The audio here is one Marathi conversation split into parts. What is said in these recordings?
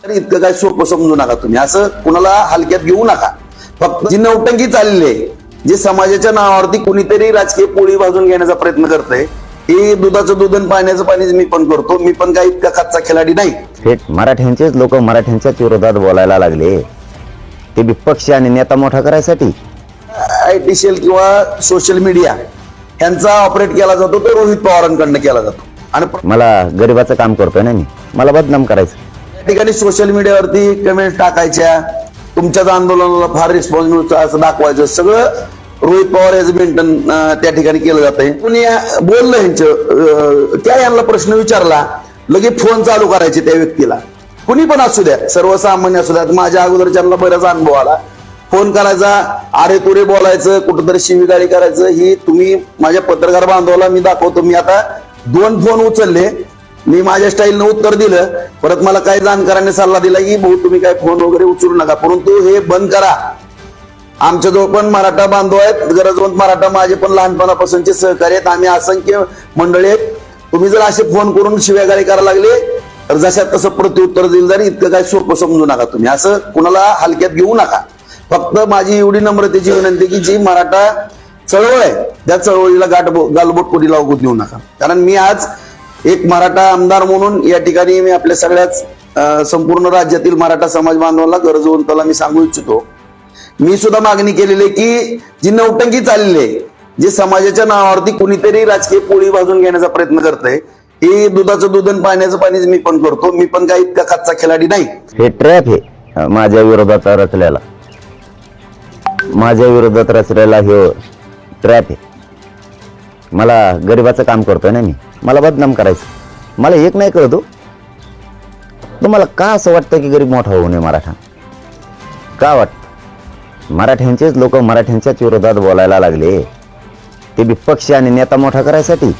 तरी इतकं काय सोपं समजू नका तुम्ही, असं कुणाला हलक्यात घेऊ नका. फक्त जी नौटंकी चालली आहे, जे समाजाच्या नावावरती कुणीतरी राजकीय पोळी भाजून घेण्याचा प्रयत्न करतंय, हे दुधाचं दूध आणि पाण्याचं पाणीच मी पण करतो. मी पण काही इतका कच्चा खिलाडी नाही. थेट मराठ्यांचेच लोक मराठ्यांच्याच विरोधात बोलायला लागले, ते बी पक्ष आणि नेता मोठा करायसाठी. IT सेल किंवा सोशल मीडिया यांचा ऑपरेट केला जातो तो रोहित पवारांकडनं केला जातो. आणि मला गरिबाचं काम करतोय ना मी, मला बदनाम करायचं. त्या ठिकाणी सोशल मीडियावरती कमेंट टाकायच्या, तुमच्याच आंदोलनाला फार रिस्पॉन्स मिळतो असं दाखवायचं, सगळं रोहित पवार याचं मेंटेन त्या ठिकाणी केलं जातंय. कुणी बोललं ह्यांचं काय, यांना प्रश्न विचारला लगेच फोन चालू करायचे त्या व्यक्तीला, कुणी पण असू द्या, सर्वसामान्य असू द्या. माझ्या अगोदरच्यांना बराच अनुभव आला. फोन करायचा, अरे तुरे बोलायचं, कुठंतरी शिवीगाळी करायचं. ही तुम्ही माझ्या पत्रकार बांधवाला मी दाखवतो. मी आता 2 फोन उचलले, मी माझ्या स्टाईलनं उत्तर दिलं. परत मला काही जाणकारांनी सल्ला दिला की भाऊ तुम्ही काय फोन वगैरे उचलू नका, परंतु हे बंद करा. आमच्याजवळ पण मराठा बांधव आहेत, गरजवंत मराठा माझे पण लहानपणापासूनचे सहकारी आहेत. आम्ही असंख्य मंडळी आहेत. तुम्ही जर असे फोन करून शिव्यागाळी करायला लागले तर जशात तसं प्रत्युत्तर दिलं जाईल. इतकं काय सोपं समजू नका तुम्ही, असं कुणाला हलक्यात घेऊ नका. फक्त माझी एवढी नम्रतेची विनंती की जी मराठा चळवळ आहे त्या चळवळीला गालबोट कोणी लागू देऊ नका. कारण मी आज एक मराठा आमदार म्हणून या ठिकाणी मी आपल्या सगळ्याच संपूर्ण राज्यातील मराठा समाज बांधवांना, गरजवंताला मी सांगू इच्छितो, मी सुद्धा मागणी केलेली आहे की जी नौटंकी चाललेली आहे, जे समाजाच्या नावावरती कुणीतरी राजकीय पोळी भाजून घेण्याचा प्रयत्न करतंय, हे दुधाचं दूध आणि पाण्याचं पाणीच मी पण करतो. मी पण काही इतका कच्चा खिलाडी नाही. हे ट्रॅप आहे माझ्या विरोधात रचलेला, माझ्या विरोधात रचलेला हे ट्रॅप आहे. मला गरिबाचं काम करतोय ना मी, मला बदनाम करायचं. मला एक नाही कळतो, तुम्हाला का असं वाटतं की गरीब मोठा होऊ नये मराठा? का वाटतं? मराठ्यांचेच लोक मराठ्यांच्याच विरोधात बोलायला लागले, ते बी पक्ष आणि नेता मोठा करायसाठी.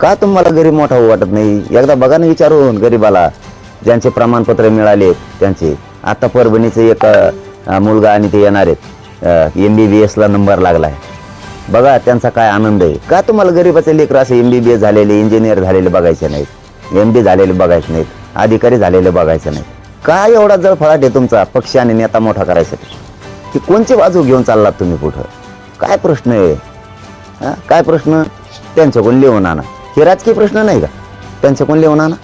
का तुम्हाला गरीब मोठा होऊ वाटत नाही? एकदा बघा ना विचारून गरीबाला, ज्यांचे प्रमाणपत्र मिळाले त्यांचे. आता परभणीचे एक मुलगा आणि ते येणार आहेत, MBBS ला नंबर लागलाय, बघा त्यांचा काय आनंद आहे. का तुम्हाला गरीबाचे लेकर असे MBBS झालेले, इंजिनियर झालेले बघायचे नाहीत, MD झालेले बघायचे नाहीत, अधिकारी झालेले बघायचे नाहीत? काय एवढा जळफळाट आहे तुमचा पक्ष आणि नेता मोठा करायसाठी? की कोणची बाजू घेऊन चाललात तुम्ही पुढं? काय प्रश्न आहे? काय प्रश्न? त्यांच्याकडून लिहून आणा. हे राजकीय प्रश्न नाही का? त्यांच्याकडून लिहून आणा.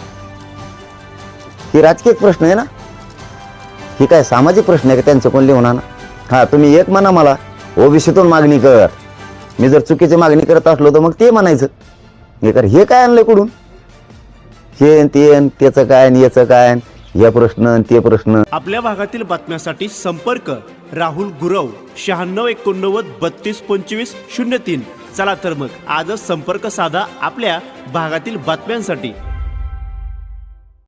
हे राजकीय प्रश्न आहे ना? ही काय सामाजिक प्रश्न आहे का? त्यांच्याकडून लिहून आणा. हा, तुम्ही एक म्हणा मला ओबीसीतून मागणी कर, मी जर चुकीची मागणी करत असलो तर मग ते म्हणायचं हे कर. हे काय आणलंय कुठून? हे त्याचं काय आणि याचं काय, या प्रश्न ते प्रश्न. आपल्या भागातील बातम्यांसाठी संपर्क राहुल गुरव 9689 3225 03. चला तर मग आजच संपर्क साधा आपल्या भागातील बातम्यांसाठी.